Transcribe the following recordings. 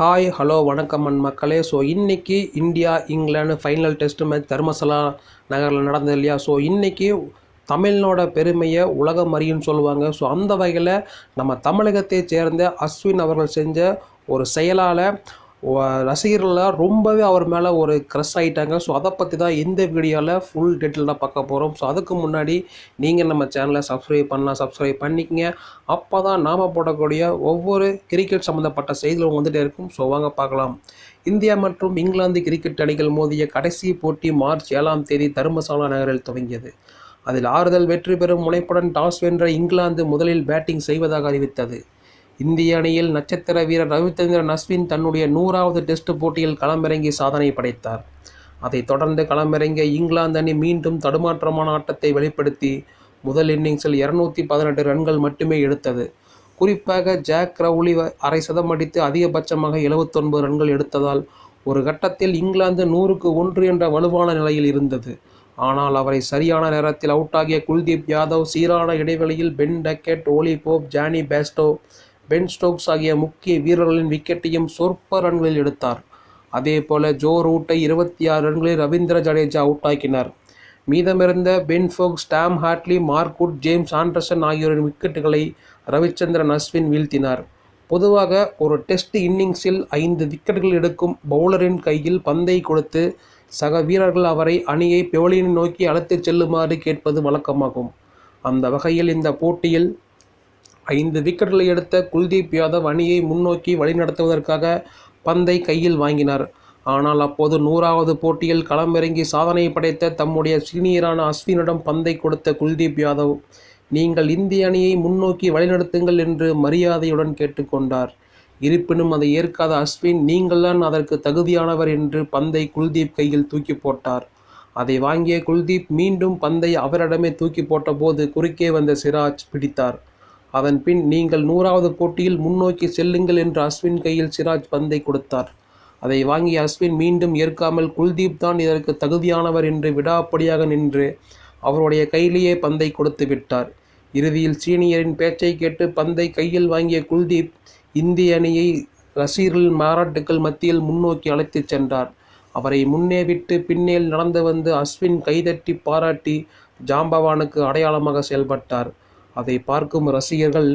Hi hello வணக்கம் மக்களே. So இன்றைக்கி India England final test match Dharamsala நகரில் நடந்தது இல்லையா. ஸோ இன்றைக்கி தமிழனோட பெருமையை உலகம் அறியும்னு சொல்லுவாங்க. ஸோ அந்த வகையில் நம்ம தமிழகத்தை சேர்ந்த அஸ்வின் அவர்கள் செஞ்ச ஒரு செயலால் ரசிகர்கள்லாம் ரொம்பவே அவர் மேலே ஒரு க்ரஷ் ஆகிட்டாங்க. ஸோ அதை பற்றி தான் இந்த வீடியோவில் ஃபுல் டீட்டெயிலாக பார்க்க போகிறோம். ஸோ அதுக்கு முன்னாடி நீங்கள் நம்ம சேனலை சப்ஸ்கிரைப் பண்ணிக்கங்க. அப்போ தான் நாம் போடக்கூடிய ஒவ்வொரு கிரிக்கெட் சம்மந்தப்பட்ட செய்திகளும் வந்துகிட்டே இருக்கும். ஸோ வாங்க பார்க்கலாம். இந்தியா மற்றும் இங்கிலாந்து கிரிக்கெட் அணிகள் மோதிய கடைசி போட்டி மார்ச் 7ஆம் தேதி தர்மசாலா நகரில் துவங்கியது. அதில் ஆறுதல் வெற்றி பெறும் முனைப்புடன் டாஸ் வென்ற இங்கிலாந்து முதலில் பேட்டிங் செய்வதாக அறிவித்தது. இந்திய அணியில் நட்சத்திர வீரர் ரவிச்சந்திரன் அஸ்வின் தன்னுடைய 100வது டெஸ்ட் போட்டியில் களமிறங்கி சாதனை படைத்தார். அதைத் தொடர்ந்து களமிறங்கிய இங்கிலாந்து அணி மீண்டும் தடுமாற்றமான ஆட்டத்தை வெளிப்படுத்தி முதல் இன்னிங்ஸில் 218 ரன்கள் மட்டுமே எடுத்தது. குறிப்பாக ஜாக் ரவுலி அரை சதம் அடித்து அதிகபட்சமாக 79 ரன்கள் எடுத்ததால் ஒரு கட்டத்தில் இங்கிலாந்து 100க்கு 1 என்ற வலுவான நிலையில் இருந்தது. ஆனால் அவரை சரியான நேரத்தில் அவுட்டாகிய குல்தீப் யாதவ் சீரான இடைவெளியில் பென் டக்கெட், ஓலி Pope, Johnny Bairstow, Ben Stokes ஆகிய முக்கிய வீரர்களின் விக்கெட்டையும் சொற்ப ரன்களில் எடுத்தார். அதேபோல ஜோ ரூட்டை 26 ரன்களில் ரவீந்திர ஜடேஜா அவுட்டாக்கினார். மீதமிருந்த Ben Foakes, Tom Hartley, Mark Wood, James Anderson ஆகியோரின் விக்கெட்டுகளை ரவிச்சந்திரன் அஸ்வின் வீழ்த்தினார். பொதுவாக ஒரு டெஸ்ட் இன்னிங்ஸில் 5 விக்கெட்டுகள் எடுக்கும் பவுலரின் கையில் பந்தை கொடுத்து சக வீரர்கள் அவரை அணியை பெவிலியனை நோக்கி அழைத்துச் செல்லுமாறு கேட்பது வழக்கமாகும். அந்த வகையில் இந்த போட்டியில் 5 விக்கெட்டுகளை எடுத்த குல்தீப் யாதவ் அணியை முன்னோக்கி வழிநடத்துவதற்காக பந்தை கையில் வாங்கினார். ஆனால் அப்போது 100வது போட்டியில் களமிறங்கி சாதனை படைத்த தம்முடைய சீனியரான அஸ்வினிடம் பந்தை கொடுத்த குல்தீப் யாதவ், நீங்கள் இந்திய அணியை முன்னோக்கி வழிநடத்துங்கள் என்று மரியாதையுடன் கேட்டுக்கொண்டார். இருப்பினும் அதை ஏற்காத அஸ்வின், நீங்கள்தான் அதற்கு தகுதியானவர் என்று பந்தை குல்தீப் கையில் தூக்கி போட்டார். அதை வாங்கிய குல்தீப் மீண்டும் பந்தை அவரிடமே தூக்கி போட்டபோது குறுக்கே வந்த சிராஜ் பிடித்தார். அதன் பின் நீங்கள் 100வது போட்டியில் முன்னோக்கி செல்லுங்கள் என்று அஸ்வின் கையில் சிராஜ் பந்தை கொடுத்தார். அதை வாங்கிய அஸ்வின் மீண்டும் ஏற்காமல் குல்தீப் தான் இதற்கு தகுதியானவர் என்று விடாப்படியாக நின்று அவருடைய கையிலேயே பந்தை கொடுத்து விட்டார். இறுதியில் சீனியரின் பேச்சை கேட்டு பந்தை கையில் வாங்கிய குல்தீப் இந்திய அணியை ரசிகர்களின் பாராட்டுக்கள் மத்தியில் முன்னோக்கி அழைத்துச் சென்றார். அவரை முன்னே விட்டு பின்னேல் நடந்து வந்து அஸ்வின் கைதட்டி பாராட்டி ஜாம்பவானுக்கு அடையாளமாக செயல்பட்டார். அதை பார்க்கும் ரசிகர்கள்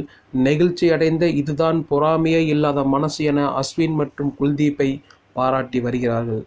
நெகிழ்ச்சி அடைந்த இதுதான் பொறாமையே இல்லாத மனசு என அஸ்வின் மற்றும் குல்தீப்பை பாராட்டி வருகிறார்கள்.